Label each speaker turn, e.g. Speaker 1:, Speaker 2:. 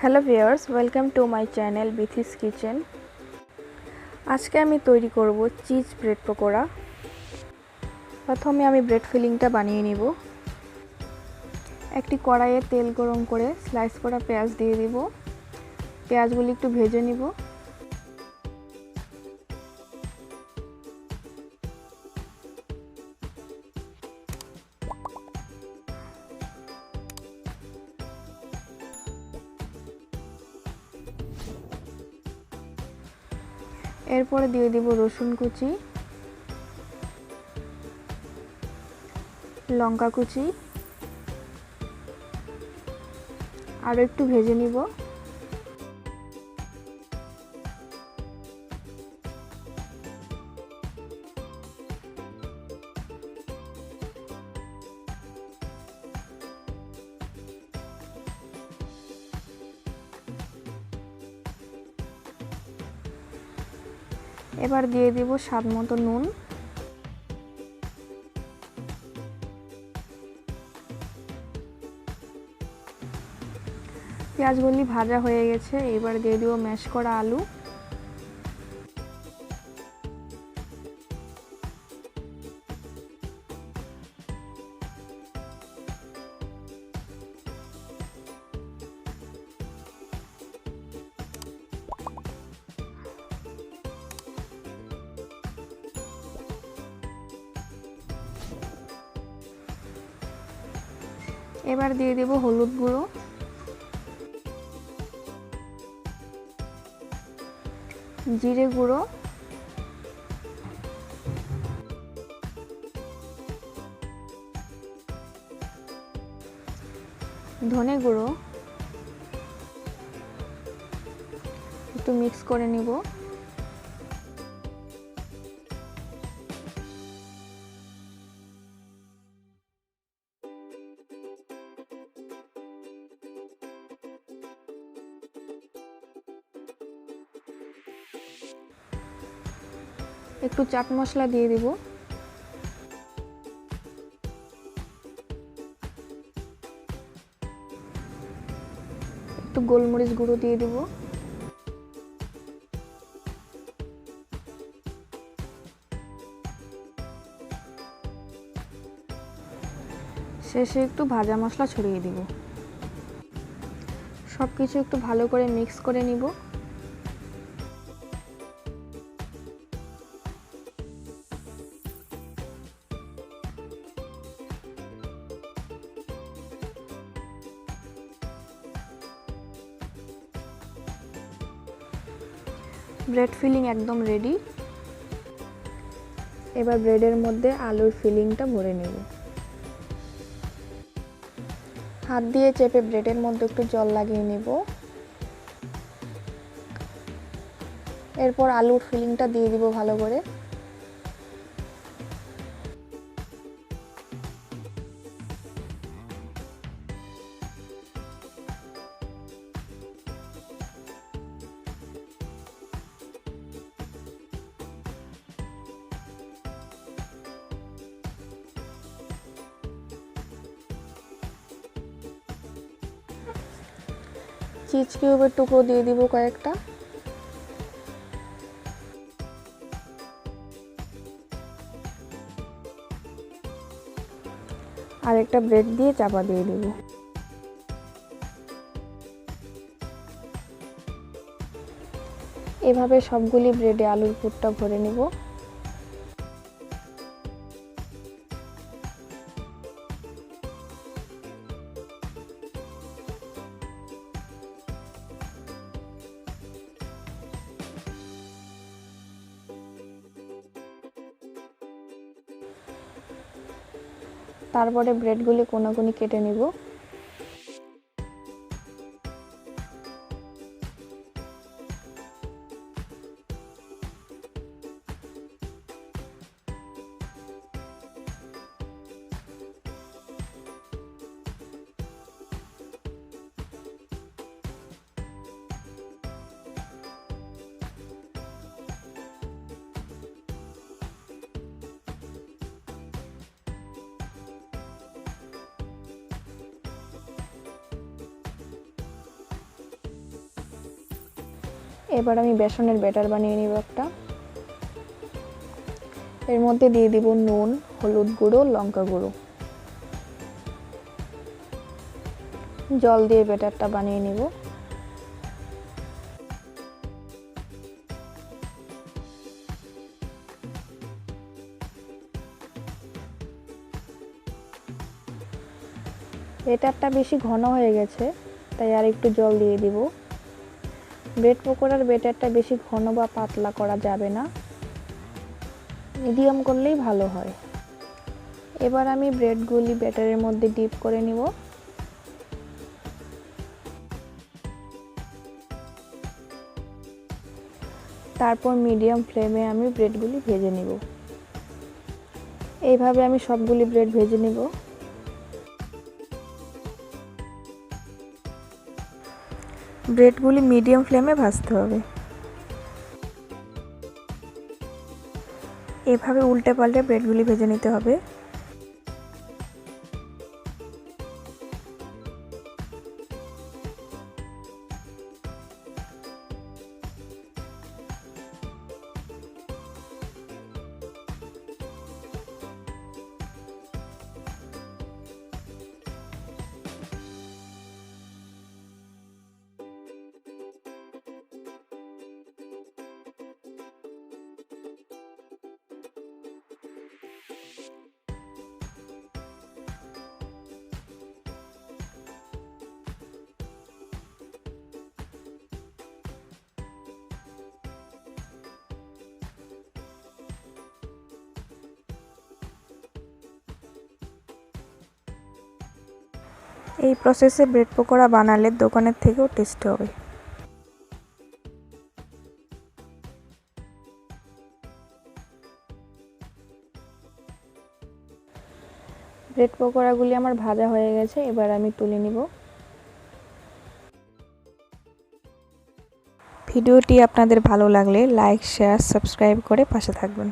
Speaker 1: Hello viewers, welcome to my channel Bithi's kitchen. আজকে আমি তৈরি করব চিজ ব্রেড পকোড়া। প্রথমে আমি ব্রেড ফিলিংটা বানিয়ে নিব। একটি কড়াইয়ে তেল গরম করে স্লাইস করা পেঁয়াজ দিয়ে দিব। পেঁয়াজগুলি একটু ভেজে নিব। এরপরে দিয়ে দিব রসুন কুচি, লঙ্কা কুচি, আরও একটু ভেজে নিব। এবার দিয়ে দিব স্বাদ মতো নুন। পেঁয়াজগুলি ভাজা হয়ে গেছে, এবার দিয়ে দিব ম্যাশ করা আলু। এবার দিয়ে দেব হলুদ গুঁড়ো, জিরে গুঁড়ো, ধনে গুঁড়ো, একটু মিক্স করে নিব। একটু চাট মশলা দিয়ে দিব। একটু গোলমরিচ গুঁড়ো দিয়ে দিব। শেষে একটু ভাজা মশলা ছড়িয়ে দিব। সবকিছু একটু ভালো করে মিক্স করে নিব। ব্রেড ফিলিং একদম রেডি। এবার ব্রেডের মধ্যে আলুর ফিলিংটা ভরে নেব। হাত দিয়ে চেপে ব্রেডের মধ্যে একটু জল লাগিয়ে নেব। এরপর আলুর ফিলিংটা দিয়ে দিব ভালো করে। চিজ কিউবের টুকরো দিয়ে দিব কয়েকটা। আর একটা ব্রেড দিয়ে চাপা দিয়ে দিব। এভাবে সবগুলি ব্রেডে আলুর পুরটা ভরে নিব। তারপরে ব্রেডগুলি কোনাকুনি কেটে নিব। এবার আমি বেসনের ব্যাটার বানিয়ে নিব একটা। এর মধ্যে দিয়ে দিব নুন, হলুদ গুঁড়ো, লঙ্কা গুঁড়ো। জল দিয়ে ব্যাটারটা বানিয়ে নিব। ব্যাটারটা বেশি ঘন হয়ে গেছে, তাই আর একটু জল দিয়ে দিব। ব্রেড পকোড়ার ব্যাটারটা বেশি ঘন বা পাতলা করা যাবে না, মিডিয়াম করলেই ভালো হয়। এবার আমি ব্রেডগুলি ব্যাটারের মধ্যে ডিপ করে নিব। তারপর মিডিয়াম ফ্লেমে আমি ব্রেডগুলি ভেজে নিব। এইভাবে আমি সবগুলি ব্রেড ভেজে নিব। ব্রেডগুলি মিডিয়াম ফ্লেমে ভাজতে হবে। এভাবে উল্টে পাল্টে ব্রেডগুলি ভেজে নিতে হবে। এই প্রসেসে ব্রেড পকোড়া বানালে দোকানের থেকেও টেস্ট হবে। ব্রেড পকোড়াগুলি আমার ভাজা হয়ে গেছে, এবার আমি তুলে নিব। ভিডিওটি আপনাদের ভালো লাগলে লাইক, শেয়ার, সাবস্ক্রাইব করে পাশে থাকবেন।